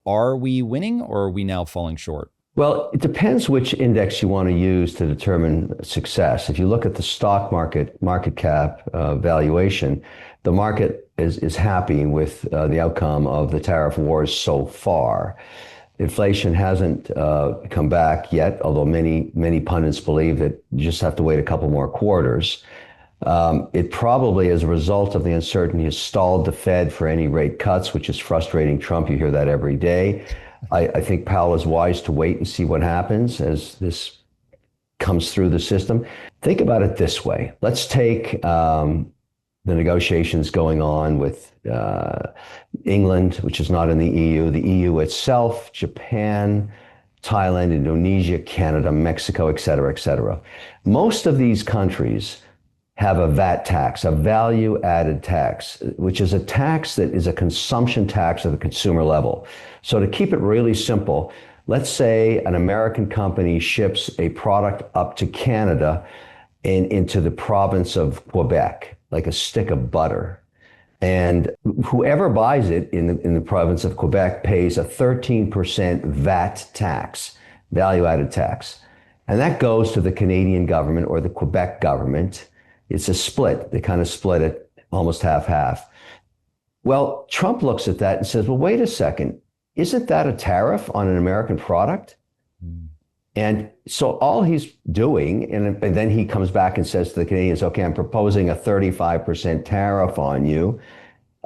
Are we winning or are we now falling short? Well, it depends which index you want to use to determine success. If you look at the stock market cap valuation, the market is happy with the outcome of the tariff wars so far. Inflation hasn't come back yet, although many pundits believe that you just have to wait a couple more quarters. It probably, as a result of the uncertainty, has stalled the Fed for any rate cuts, which is frustrating Trump. You hear that every day. I think Powell is wise to wait and see what happens as this comes through the system. Think about it this way. Let's take the negotiations going on with England, which is not in the EU itself, Japan, Thailand, Indonesia, Canada, Mexico, et cetera, et cetera. Most of these countries have a VAT tax, a value added tax, which is a tax that is a consumption tax at the consumer level. So to keep it really simple, let's say an American company ships a product up to Canada and into the province of Quebec, like a stick of butter. And whoever buys it in the province of Quebec pays a 13% VAT tax, value added tax. And that goes to the Canadian government or the Quebec government. It's a split. They kind of split it almost half-half. Well, Trump looks at that and says, well, wait a second. Isn't that a tariff on an American product? And so all he's doing, and then he comes back and says to the Canadians, okay, I'm proposing a 35% tariff on you,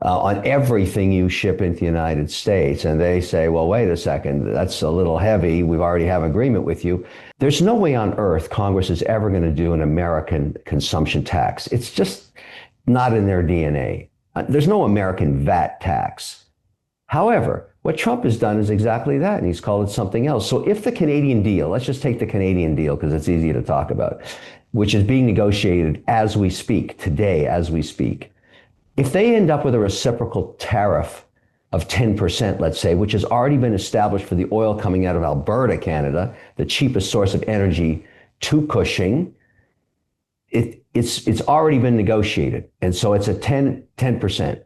on everything you ship into the United States. And they say, well, wait a second, that's a little heavy. We've already have agreement with you. There's no way on earth Congress is ever going to do an American consumption tax. It's just not in their DNA. There's no American VAT tax. However, what Trump has done is exactly that, and he's called it something else. So if the Canadian deal, let's just take the Canadian deal because it's easy to talk about, which is being negotiated as we speak, today as we speak. If they end up with a reciprocal tariff of 10%, let's say, which has already been established for the oil coming out of Alberta, Canada, the cheapest source of energy to Cushing, it's already been negotiated. And so it's a 10%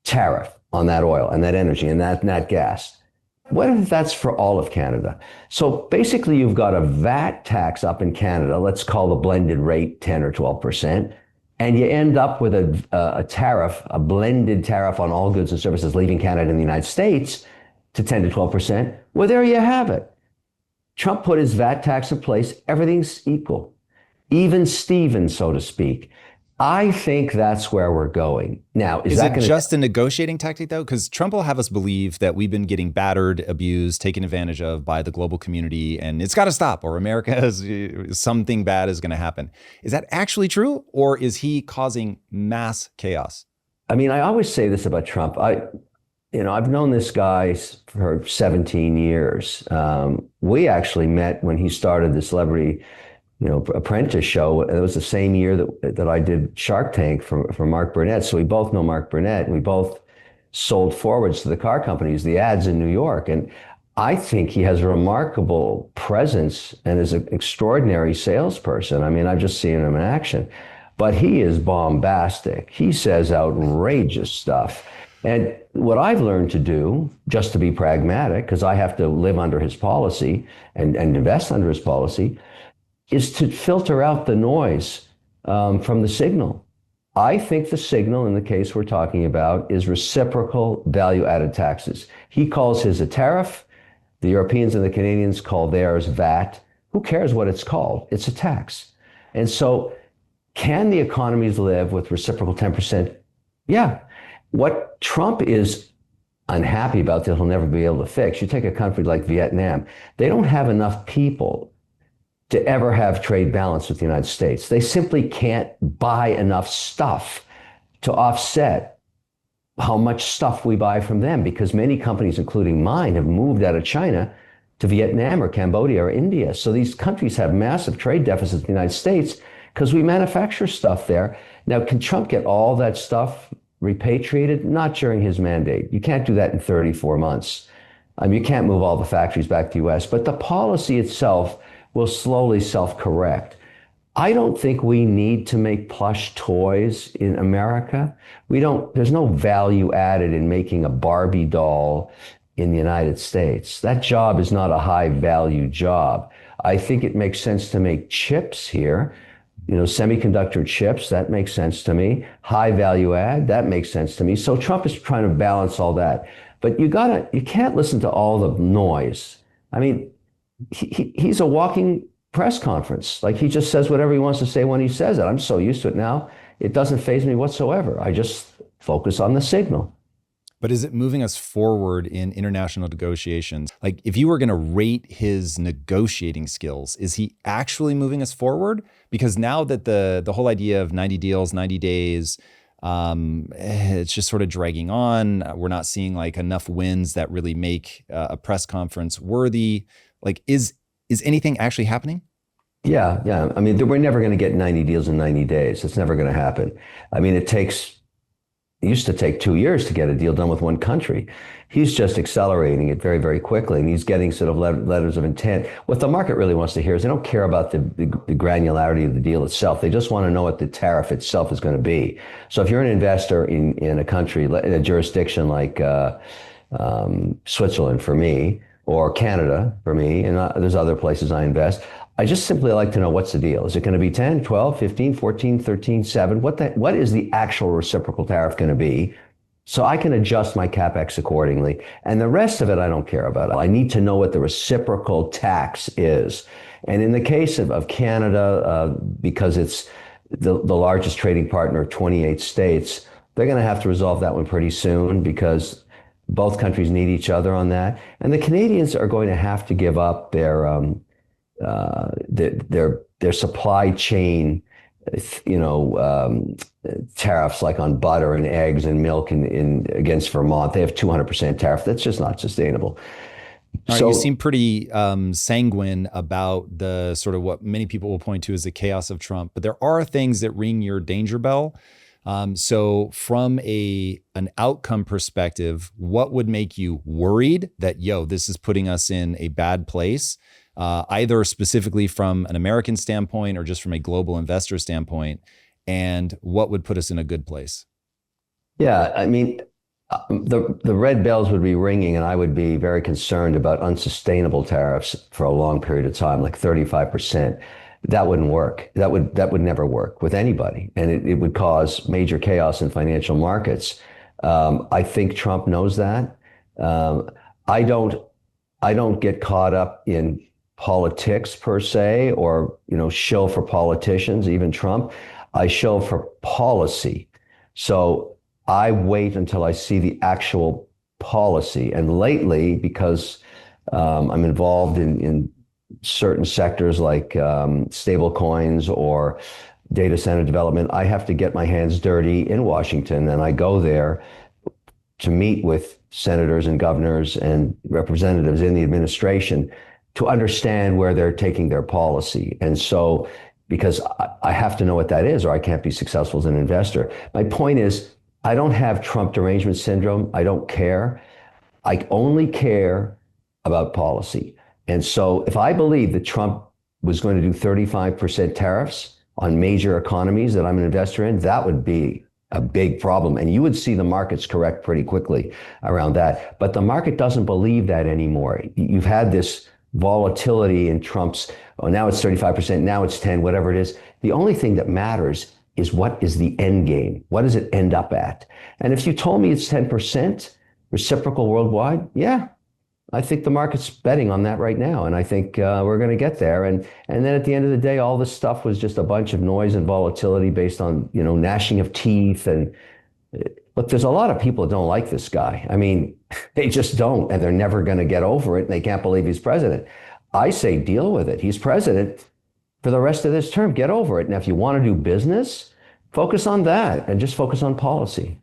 tariff on that oil and that energy and that gas. What if that's for all of Canada? So basically you've got a VAT tax up in Canada, let's call the blended rate 10 or 12%, and you end up with a tariff, a blended tariff on all goods and services leaving Canada and the United States to 10 to 12%. Well, there you have it. Trump put his VAT tax in place, everything's equal. Even Steven, so to speak. I think that's where we're going. Now, is that just a negotiating tactic, though? Because Trump will have us believe that we've been getting battered, abused, taken advantage of by the global community, and it's got to stop, or America has something bad is going to happen. Is that actually true, or is he causing mass chaos? I mean, I always say this about Trump. I've known this guy for 17 years. We actually met when he started the Celebrity Apprentice show. It was the same year that I did Shark Tank for Mark Burnett. So we both know Mark Burnett. And we both sold forwards to the car companies, the ads in New York. And I think he has a remarkable presence and is an extraordinary salesperson. I mean, I've just seen him in action. But he is bombastic. He says outrageous stuff. And what I've learned to do, just to be pragmatic, because I have to live under his policy and invest under his policy, is to filter out the noise from the signal. I think the signal in the case we're talking about is reciprocal value-added taxes. He calls his a tariff. The Europeans and the Canadians call theirs VAT. Who cares what it's called? It's a tax. And so can the economies live with reciprocal 10%? Yeah. What Trump is unhappy about that he'll never be able to fix, you take a country like Vietnam, they don't have enough people to ever have trade balance with the United States. They simply can't buy enough stuff to offset how much stuff we buy from them, because many companies, including mine, have moved out of China to Vietnam or Cambodia or India. So these countries have massive trade deficits in the United States because we manufacture stuff there. Now, can Trump get all that stuff repatriated? Not during his mandate. You can't do that in 34 months. You can't move all the factories back to the US, but the policy itself will slowly self-correct. I don't think we need to make plush toys in America. There's no value added in making a Barbie doll in the United States. That job is not a high value job. I think it makes sense to make chips here, semiconductor chips, that makes sense to me. High value add, that makes sense to me. So Trump is trying to balance all that. But you can't listen to all the noise. I mean, he's a walking press conference. Like he just says whatever he wants to say when he says it. I'm so used to it now. It doesn't faze me whatsoever. I just focus on the signal. But is it moving us forward in international negotiations? Like if you were going to rate his negotiating skills, is he actually moving us forward? Because now that the whole idea of 90 deals, 90 days, it's just sort of dragging on. We're not seeing like enough wins that really make a press conference worthy. Like is anything actually happening? Yeah, yeah. I mean, we're never going to get 90 deals in 90 days. It's never going to happen. I mean, it used to take 2 years to get a deal done with one country. He's just accelerating it very, very quickly, and he's getting sort of letters of intent. What the market really wants to hear is they don't care about the granularity of the deal itself. They just want to know what the tariff itself is going to be. So if you're an investor in a country, in a jurisdiction like Switzerland for me, or Canada for me, and there's other places I invest, I just simply like to know what's the deal. Is it going to be 10, 12, 15, 14, 13, 7? What is the actual reciprocal tariff going to be? So I can adjust my CapEx accordingly. And the rest of it, I don't care about. I need to know what the reciprocal tax is. And in the case of Canada, because it's the largest trading partner of 28 states, they're going to have to resolve that one pretty soon because both countries need each other on that. And the Canadians are going to have to give up their supply chain, tariffs like on butter and eggs and milk against Vermont. They have 200% tariff. That's just not sustainable. All right, you seem pretty sanguine about the sort of what many people will point to as the chaos of Trump, but there are things that ring your danger bell. So from an outcome perspective, what would make you worried that, this is putting us in a bad place? Either specifically from an American standpoint or just from a global investor standpoint, and what would put us in a good place? Yeah, I mean, the red bells would be ringing, and I would be very concerned about unsustainable tariffs for a long period of time, like 35%. That wouldn't work. That would never work with anybody, and it would cause major chaos in financial markets. I think Trump knows that. I don't get caught up in politics per se, or shill for politicians, even Trump. I shill for policy. So I wait until I see the actual policy. And lately, because I'm involved in certain sectors like stable coins or data center development, I have to get my hands dirty in Washington, and I go there to meet with senators and governors and representatives in the administration to understand where they're taking their policy. And so, because I have to know what that is, or I can't be successful as an investor. My point is, I don't have Trump derangement syndrome. I don't care. I only care about policy. And so if I believe that Trump was going to do 35% tariffs on major economies that I'm an investor in, that would be a big problem. And you would see the markets correct pretty quickly around that. But the market doesn't believe that anymore. You've had this volatility in Trump's, now it's 35%, now it's 10, whatever it is. The only thing that matters is what is the end game? What does it end up at? And if you told me it's 10% reciprocal worldwide, yeah, I think the market's betting on that right now. And I think we're going to get there. And then at the end of the day, all this stuff was just a bunch of noise and volatility based on, gnashing of teeth. And look, there's a lot of people that don't like this guy. I mean, they just don't, and they're never going to get over it. And they can't believe he's president. I say deal with it. He's president for the rest of this term. Get over it. And if you want to do business, focus on that and just focus on policy.